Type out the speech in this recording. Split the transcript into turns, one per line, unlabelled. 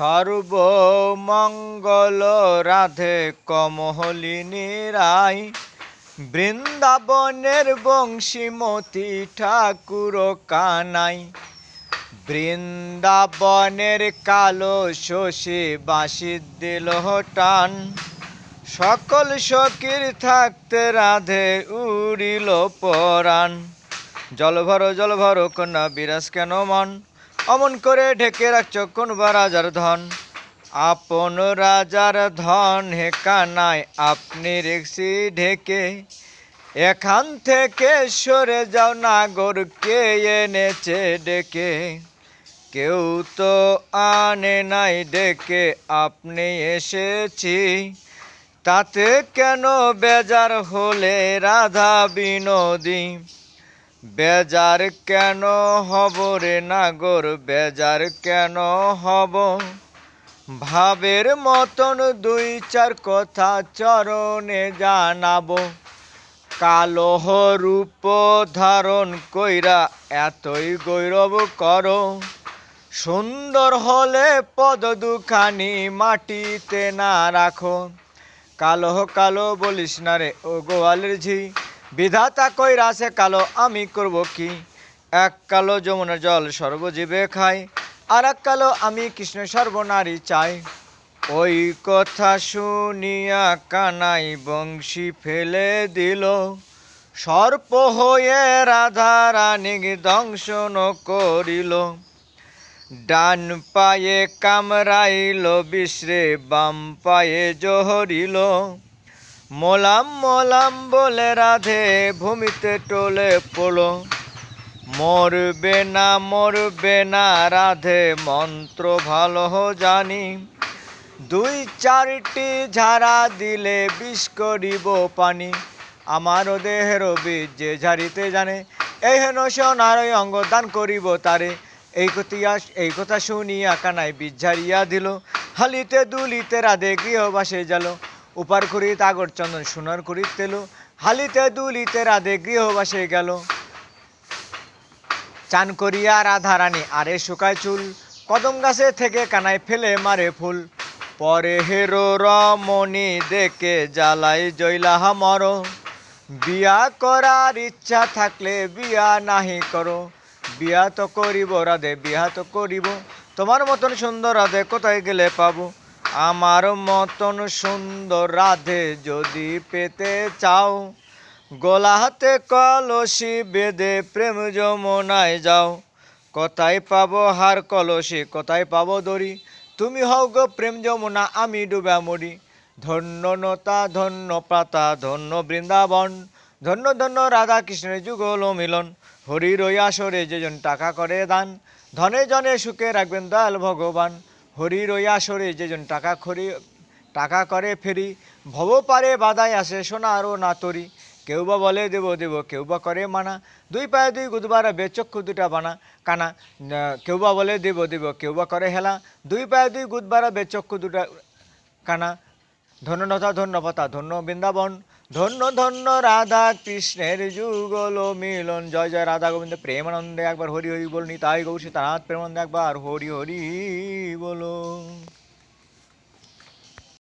সর্বমঙ্গল রাধে কমলিনী রায়, বৃন্দাবনের বংশীমতী ঠাকুর কানাই। বৃন্দাবনের কালো শশী বাঁশি দিল টান, সকল সখীর থাকতে রাধে উড়িল পরাণ। জল ভরো কন্যা বিরাজ কেন মন, অমন করে ঢেকে রাখছ কোন বা রাজার ধন। আপন রাজার ধন হে কানাই আপনি রেখছি ঢেকে, এখান থেকে সরে যাও নাগর কে এনেছে ডেকে। কেউ তো আনে নাই ডেকে আপনি এসেছি, তাতে কেন বেজার হলে রাধা বিনোদী। বেজার কেন হব রে নাগর, বেজার কেন হব, ভাবের মতন দুই চার কথা চরণে জানাবো। কালো রূপ ধারণ কইরা এতই গৌরব করো, সুন্দর হলে পদ দুখানি মাটিতে না রাখো। কালো কালো বলিস না রে ও গোয়ালের ঝি, বিধাতা কইরাছে কালো আমি করব কি। এক কালো যমুনার জল সর্বজীবে খাই, আর এক কালো আমি কৃষ্ণ সর্বনারী চাই। ওই কথা শুনিয়া কানাই বংশী ফেলে দিল, সর্প হয়ে রাধা রানী দংশন করিল। ডান পায়ে কামড়াইল বিশ্রে, বাম পায়ে জহরিল, মোলাম মোলাম বলে রাধে ভূমিতে টলে পড়ো। মরবে না রাধে মন্ত্র ভালো জানি, দুই চারটি ঝাড়া দিলে বিষ করিব পানি। আমারও দেহের বীজ যে ঝাড়িতে জানে, এই হেন সোনার অঙ্গ দান করিব তারে। এই কথা শুনিয়া কানাই বীজ ঝাড়িয়া দিল, হালিতে দুলিতে রাধে গৃহবাসে গেল। উপার খুরি তাগর চন্দন সোনার খুরি তেল, হালিতে দুলিতে রাধে গৃহবাসে গেল। চান করিয়া রাধা রানী আরে শুকায় চুল, কদম গাছে থেকে কানাই ফেলে মারে ফুল। পরে হেরো রমণী দেখে জ্বালাই জইলা মর, বিয়া করার ইচ্ছা থাকলে বিয়া নাহি করো। বিয়া তো করিব রাধে বিয়া তো করিব, তোমার মতন সুন্দর রাধে কোথায় গেলে পাবো। আমার মতন সুন্দর রাধে যদি পেতে চাও, গলা হাতে কলসি বেঁধে প্রেম যমুনায় যাও। কোথায় পাবো হার কলসি কোথায় পাবো দড়ি, তুমি হও গো প্রেম যমুনা আমি ডুবা মরি। ধন্য নতা ধন্য পাতা ধন্য বৃন্দাবন, ধন্য ধন্য রাধা কৃষ্ণের যুগল মিলন। হরির ওই আসরে যেজন টাকা করে দান, ধনে জনে সুখে রাখবেন দয়াল ভগবান। হরির ওই আসরে যেজন টাকা করে ফেরি, ভব পারে বাধায় আসে সোনারও না তরি। কেউ বা বলে দেব দেব কেউ বা করে মানা, দুই পায়ে দুই গুদবারা বেচক্ষু দুটা বানা কানা। কেউ বা বলে দেব দেব কেউ বা করে হেলা, দুই পায়ে দুই গুদবারা বেচক্ষু দুটা কানা। ধন্যতা ধন্যপতা ধন্য বৃন্দাবন, ধন্য ধন্য রাধা কৃষ্ণের যুগল মিলন। জয় জয় রাধা গোবিন্দ প্রেমানন্দে একবার হরি হরি বল, নিতাই গৌর সীতানাথ প্রেমানন্দে একবার হরি হরি বলো।